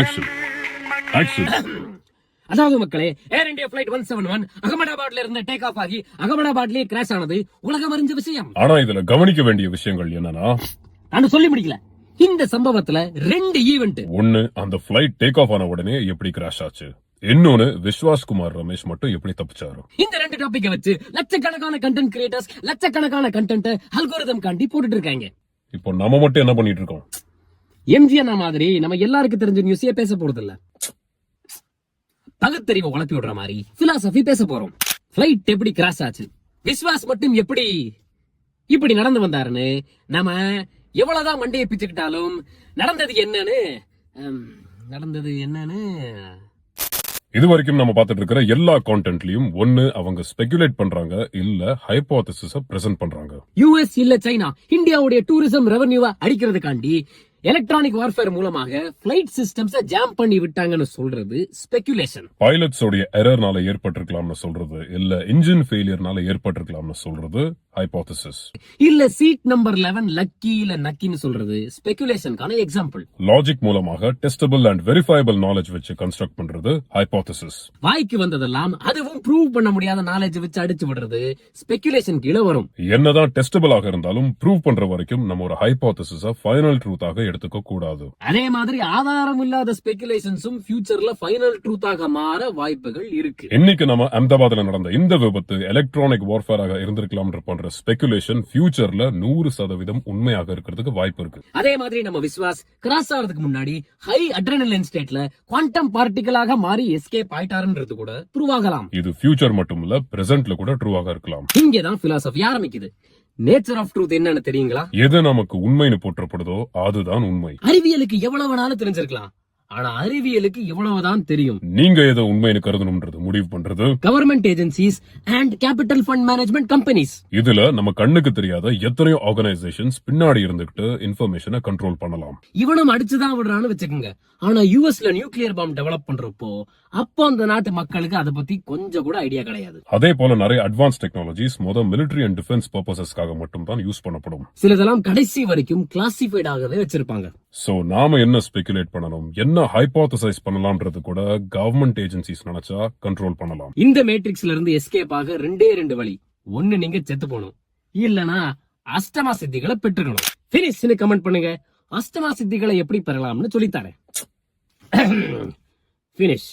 Action. Action. அதாவது மக்களே, ஏர் India flight 171 அகமதாபாத்ல இருந்து டேக் ஆஃப் ஆகி அகமதாபாத்லயே கிராஷ் ஆனது உலகம் அறிஞ்ச விஷயம். ஆனா இதுல கவனிக்க வேண்டிய விஷயங்கள் என்னன்னா, நான் சொல்லி முடிக்கல. இந்த சம்பவத்துல 2 ஈவென்ட். ஒன்னு, அந்த பிளைட் டேக் ஆஃப் ஆன உடனே எப்படி கிராஷ் ஆச்சு. இன்னொன்னு, விஸ்வாஸ் குமார் ரமேஷ் மட்டும் எப்படி தப்பிச்சாரு. இந்த 2 டாபிக்க வச்சு லட்சக்கணக்கான கண்டென்ட் கிரியேட்டர்ஸ் லட்சக்கணக்கான கண்டென்ட் அல்கோரிதம் காண்டி போட்டுட்டு இருக்காங்க. இப்போ நம்ம மட்டும் என்ன பண்ணிட்டு இருக்கோம்? எம்ஜிஆர் மாதிரி நம்ம எல்லாருக்கும் தெரிஞ்ச நியூஸே பேச போறது இல்ல. பகுத்தறிவை உழப்பி விடுற மாதிரி பிலாசபி பேச போறோம். பிளைட் எப்படி கிராஷ் ஆச்சு, விஸ்வாஸ் மட்டும் எப்படி இப்படி நடந்து வந்தாருன்னு, நம்ம எவ்வளவுதான் மண்டையை பிச்சுக்கிட்டாலும் நடந்தது என்னன்னு இது வரைக்கும் நம்ம பார்த்துட்டு இருக்கிற எல்லா கான்டென்ட்லயும் ஒன்னு, அவங்க ஸ்பெகுலேட் பண்றாங்க, இல்ல ஹைபோதசிஸ பிரசன்ட் பண்றாங்க. யுஎஸ் இல்ல சைனா இந்தியாவுடைய டூரிசம் ரெவன்யூவை அடிக்கிறதுக்காண்டி எலக்ட்ரானிக் வார்ஃபேர் மூலமாக பிளைட் சிஸ்டம்ஸ் ஜாம் பண்ணி விட்டாங்கன்னு சொல்றது ஸ்பெகுலேஷன். பைலட்ஸ் உடைய எரர்னால ஏற்பட்டிருக்கலாம்னு சொல்றது, இல்ல இன்ஜின் ஃபெயிலியர்னால ஏற்பட்டிருக்கலாம்னு சொல்றது ஹைபோதசிஸ். இல்ல சீட் நம்பர் 11 லக்கி இல்ல நக்கின்னு சொல்றது ஸ்பெகுலேஷனுக்கான எக்ஸாம்பிள். லாஜிக் மூலமாக டெஸ்டபிள் அண்ட் வெரிஃபைபிள் நாலேஜ் வச்சு கன்ஸ்ட்ரக்ட் பண்றது ஹைபோதசிஸ். வாய்க்கு வந்ததெல்லாம் அதுவும் ப்ரூவ் பண்ண முடியாத நாலேஜ் வச்சு அடிச்சு விடுறது ஸ்பெகுலேஷன் கீழ வரும். என்னதான் டெஸ்டபிள் ஆக இருந்தாலும் ப்ரூவ் பண்ற வரைக்கும் நம்ம ஒரு ஹைபோதசிஸ ஃபைனல் ட்ரூத்தாக எடுத்துக்க கூடாது. அதே மாதிரி ஆதாரம் இல்லாத ஸ்பெகுலேஷன்ஸும் ஃபியூச்சர்ல ஃபைனல் ட்ரூத்தாக மாற வாய்ப்புகள் இருக்கு. இன்னைக்கு நம்ம அஹமதாபாத்ல நடந்த இந்த விபத்து எலக்ட்ரானிக் வார்ஃபேராக இருந்திருக்கலாம் பண்ற ஸ்பெகுலேஷன் ஃபியூச்சர்ல 100% உண்மையாக இருக்கிறதுக்கு வாய்ப்பு இருக்கு. அதே மாதிரி நம்ம விஸ்வாஸ் கிராஸ் ஆகிறதுக்கு முன்னாடி ஹை அட்ரினலின் ஸ்டேட்ல குவாண்டம் பார்ட்டிகலாக மாறி எஸ்கேப் ஆயிட்டாருன்றது கூட ப்ரூவ் ஆகலாம். இது ஃபியூச்சர் மட்டும் இல்ல, பிரசன்ட்ல கூட ட்ரூவாக இருக்கலாம். இங்கதான் பிலாசபி ஆரம்பிக்குது. நேச்சர் ஆஃப் ட்ரூத் என்னன்னு தெரியுங்களா? எது நமக்கு உண்மைன்னு போற்றப்படுதோ அதுதான் உண்மை. அறிவியலுக்கு எவ்வளவு நாளும் தெரிஞ்சிருக்கலாம், ஆனா அறிவியலுக்கு இவ்வளவுதான் தெரியும். நீங்க எதை உண்மைன்னு கருதணும்ன்றது முடிவு பண்றது government agencies and capital fund management companies. இதுல நம்ம கண்ணுக்கு தெரியாத எத்தனையோ ஆர்கனைசேஷன்ஸ் பின்னாடி இருந்துகிட்டு இன்ஃபர்மேஷனை கண்ட்ரோல் பண்ணலாம். இவனும் அடிச்சுதான் விடுறான்னு வச்சுக்கோங்க. ஆனா யூஎஸ்ல நியூக்ளியர் பாம் டெவலப் பண்றப்போ அப்போ அந்த நாட்டு மக்களுக்கு அதை பத்தி கொஞ்சம் கூட ஐடியா கிடையாது. அதே போல நிறைய advance technologies military and defence பர்பசஸ்க்காக மட்டும் தான் யூஸ் பண்ணப்படும். சிலதெல்லாம் கடைசி வரைக்கும் கிளாசிஃபைட் ஆகவே வச்சிருப்பாங்க. சோ நாம என்ன ஸ்பெகுலேட் பண்ணணும், என்ன ஹைபோதசைஸ் பண்ணலாம்ன்றது கூட கவர்மெண்ட் ஏஜென்சிஸ் நினைச்சா கண்ட்ரோல் பண்ணலாம். இந்த மேட்ரிக்ஸ்ல இருந்து எஸ்கேப் ஆக 2 வழி. ஒன்னு, நீங்க செத்து போகணும், இல்லனா அஷ்டமா சித்திகளை பெற்றுக்கணும். பினிஷ்னு கமெண்ட் பண்ணுங்க. அஷ்டமா சித்திகளை எப்படி பெறலாம்னு சொல்லித்தாரேன். பினிஷ்.